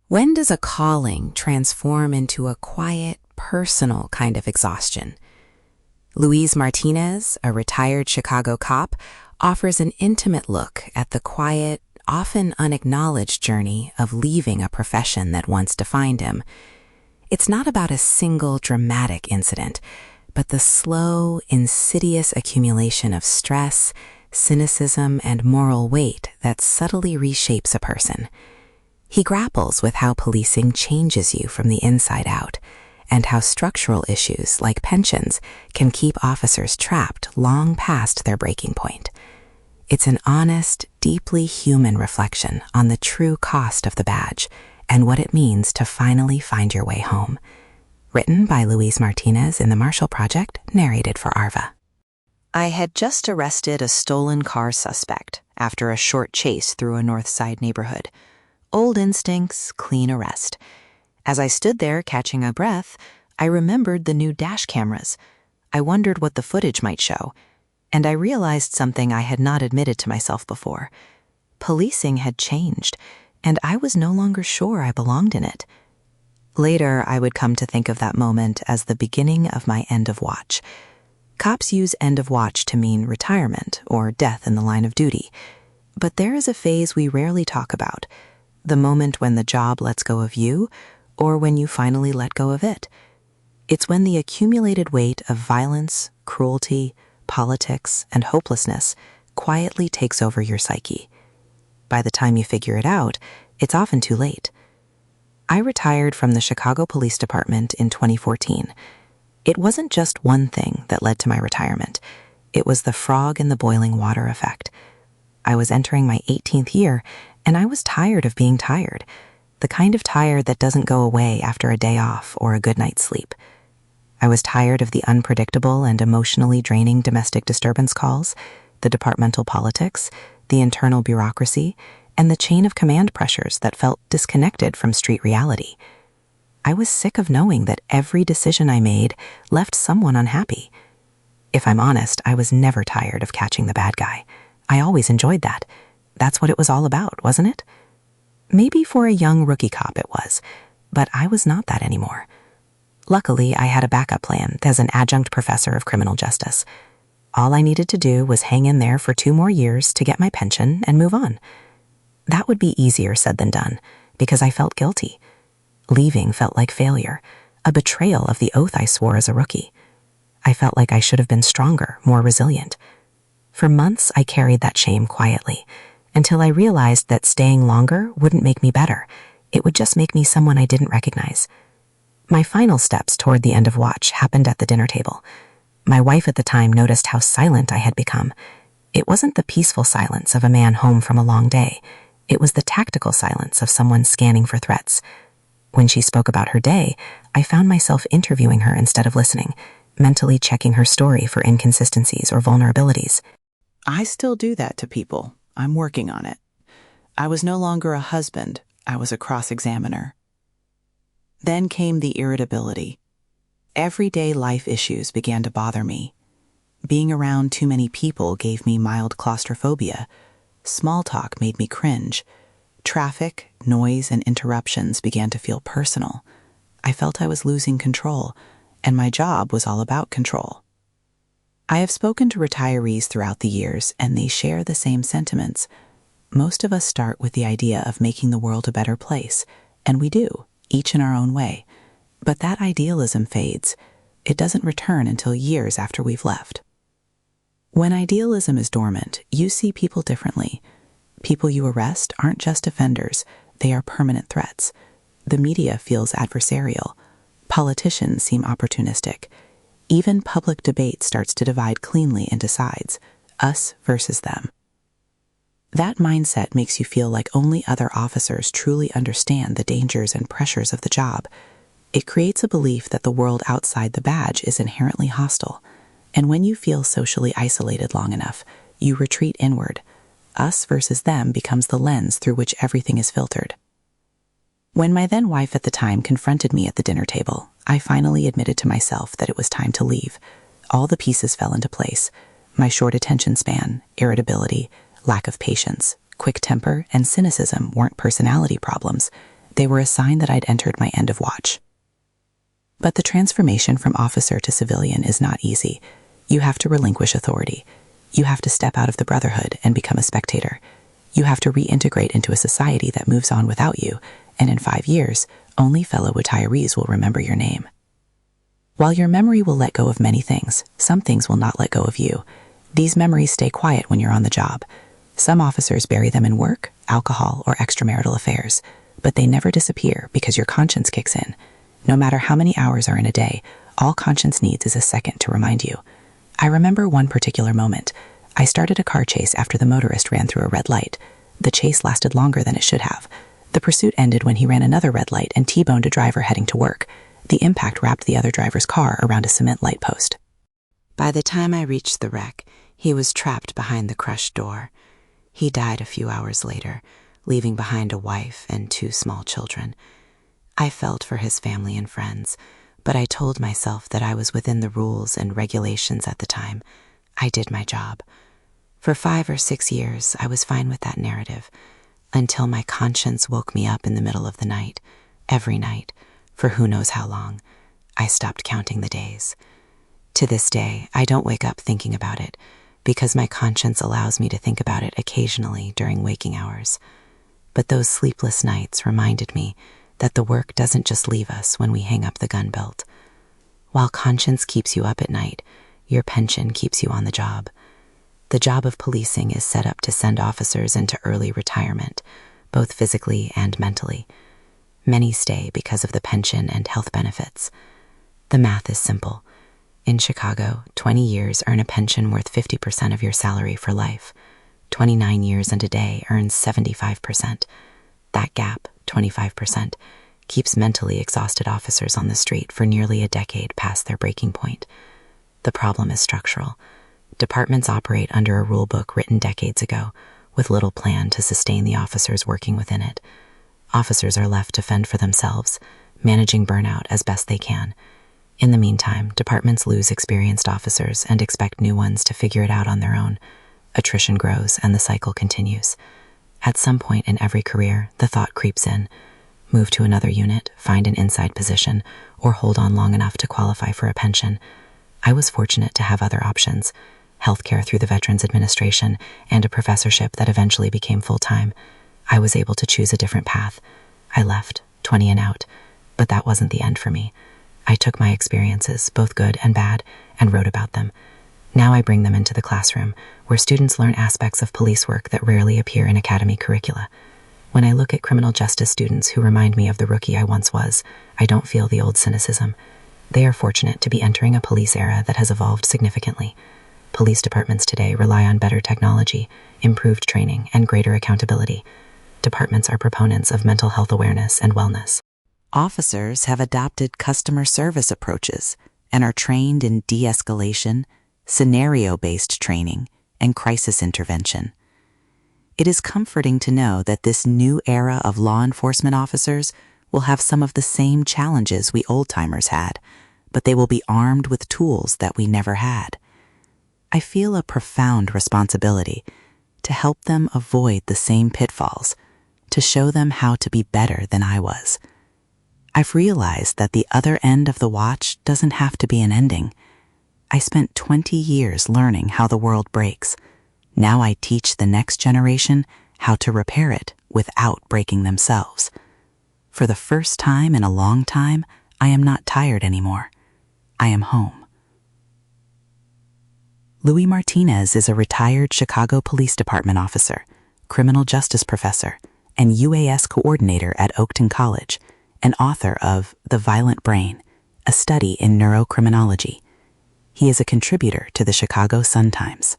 When does a calling transform into a quiet, personal kind of exhaustion? Luis Martinez, a retired Chicago cop, offers an intimate look at the quiet, often unacknowledged journey of leaving a profession that once defined him. It's not about a single dramatic incident, but the slow, insidious accumulation of stress, cynicism, and moral weight that subtly reshapes a person. He grapples with how policing changes you from the inside out, and how structural issues like pensions can keep officers trapped long past their breaking point. It's an honest, deeply human reflection on the true cost of the badge and what it means to finally find your way home. Written by Luis Martinez in the Marshall Project, narrated for Arva. I had just arrested a stolen car suspect after a short chase through a North Side neighborhood. Old instincts, clean arrest. As I stood there catching a breath, I remembered the new dash cameras. I wondered what the footage might show, and I realized something I had not admitted to myself before. Policing had changed, and I was no longer sure I belonged in it. Later, I would come to think of that moment as the beginning of my end of watch. Cops use end of watch to mean retirement or death in the line of duty. But there is a phase we rarely talk about, the moment when the job lets go of you, or when you finally let go of it. It's when the accumulated weight of violence, cruelty, politics, and hopelessness quietly takes over your psyche. By the time you figure it out, it's often too late. I retired from the Chicago Police Department in 2014. It wasn't just one thing that led to my retirement. It was the frog in the boiling water effect. I was entering my 18th year, and I was tired of being tired, the kind of tired that doesn't go away after a day off or a good night's sleep. I was tired of the unpredictable and emotionally draining domestic disturbance calls, the departmental politics, the internal bureaucracy, and the chain of command pressures that felt disconnected from street reality. I was sick of knowing that every decision I made left someone unhappy. If I'm honest, I was never tired of catching the bad guy. I always enjoyed that. That's what it was all about, wasn't it? Maybe for a young rookie cop it was, but I was not that anymore. Luckily, I had a backup plan as an adjunct professor of criminal justice. All I needed to do was hang in there for 2 more years to get my pension and move on. That would be easier said than done, because I felt guilty. Leaving felt like failure, a betrayal of the oath I swore as a rookie. I felt like I should have been stronger, more resilient. For months, I carried that shame quietly, until I realized that staying longer wouldn't make me better. It would just make me someone I didn't recognize. My final steps toward the end of watch happened at the dinner table. My wife at the time noticed how silent I had become. It wasn't the peaceful silence of a man home from a long day. It was the tactical silence of someone scanning for threats. When she spoke about her day, I found myself interviewing her instead of listening, mentally checking her story for inconsistencies or vulnerabilities. I still do that to people. I'm working on it. I was no longer a husband. I was a cross-examiner. Then came the irritability. Everyday life issues began to bother me. Being around too many people gave me mild claustrophobia. Small talk made me cringe. Traffic, noise, and interruptions began to feel personal. I felt I was losing control, and my job was all about control. I have spoken to retirees throughout the years, and they share the same sentiments. Most of us start with the idea of making the world a better place, and we do, each in our own way. But that idealism fades. It doesn't return until years after we've left. When idealism is dormant, you see people differently. People you arrest aren't just offenders, they are permanent threats. The media feels adversarial. Politicians seem opportunistic. Even public debate starts to divide cleanly into sides, us versus them. That mindset makes you feel like only other officers truly understand the dangers and pressures of the job. It creates a belief that the world outside the badge is inherently hostile. And when you feel socially isolated long enough, you retreat inward. Us versus them becomes the lens through which everything is filtered. When my then wife at the time confronted me at the dinner table, I finally admitted to myself that it was time to leave. All the pieces fell into place. My short attention span, irritability, lack of patience, quick temper, and cynicism weren't personality problems. They were a sign that I'd entered my end of watch. But the transformation from officer to civilian is not easy. You have to relinquish authority. You have to step out of the brotherhood and become a spectator. You have to reintegrate into a society that moves on without you, and in 5 years, only fellow retirees will remember your name. While your memory will let go of many things, some things will not let go of you. These memories stay quiet when you're on the job. Some officers bury them in work, alcohol, or extramarital affairs, but they never disappear because your conscience kicks in. No matter how many hours are in a day, all conscience needs is a second to remind you. I remember one particular moment. I started a car chase after the motorist ran through a red light. The chase lasted longer than it should have. The pursuit ended when he ran another red light and T-boned a driver heading to work. The impact wrapped the other driver's car around a cement light post. By the time I reached the wreck, he was trapped behind the crushed door. He died a few hours later, leaving behind a wife and 2 small children. I felt for his family and friends, but I told myself that I was within the rules and regulations at the time. I did my job. For 5 or 6 years, I was fine with that narrative, until my conscience woke me up in the middle of the night, every night, for who knows how long. I stopped counting the days. To this day, I don't wake up thinking about it, because my conscience allows me to think about it occasionally during waking hours. But those sleepless nights reminded me that the work doesn't just leave us when we hang up the gun belt. While conscience keeps you up at night, your pension keeps you on the job. The job of policing is set up to send officers into early retirement, both physically and mentally. Many stay because of the pension and health benefits. The math is simple. In Chicago, 20 years earn a pension worth 50% of your salary for life. 29 years and a day earns 75%. That gap, 25%, keeps mentally exhausted officers on the street for nearly a decade past their breaking point. The problem is structural. Departments operate under a rule book written decades ago, with little plan to sustain the officers working within it. Officers are left to fend for themselves, managing burnout as best they can. In the meantime, departments lose experienced officers and expect new ones to figure it out on their own. Attrition grows and the cycle continues. At some point in every career, the thought creeps in: move to another unit, find an inside position, or hold on long enough to qualify for a pension. I was fortunate to have other options: healthcare through the Veterans Administration and a professorship that eventually became full-time. I was able to choose a different path. I left, 20 and out, but that wasn't the end for me. I took my experiences, both good and bad, and wrote about them. Now I bring them into the classroom, where students learn aspects of police work that rarely appear in academy curricula. When I look at criminal justice students who remind me of the rookie I once was, I don't feel the old cynicism. They are fortunate to be entering a police era that has evolved significantly. Police departments today rely on better technology, improved training, and greater accountability. Departments are proponents of mental health awareness and wellness. Officers have adopted customer service approaches and are trained in de-escalation, scenario-based training, and crisis intervention. It is comforting to know that this new era of law enforcement officers will have some of the same challenges we old-timers had, but they will be armed with tools that we never had. I feel a profound responsibility to help them avoid the same pitfalls, to show them how to be better than I was. I've realized that the other end of the watch doesn't have to be an ending. I spent 20 years learning how the world breaks. Now I teach the next generation how to repair it without breaking themselves. For the first time in a long time, I am not tired anymore. I am home. Louis Martinez is a retired Chicago Police Department officer, criminal justice professor, and UAS coordinator at Oakton College, and author of The Violent Brain, a study in neurocriminology. He is a contributor to the Chicago Sun-Times.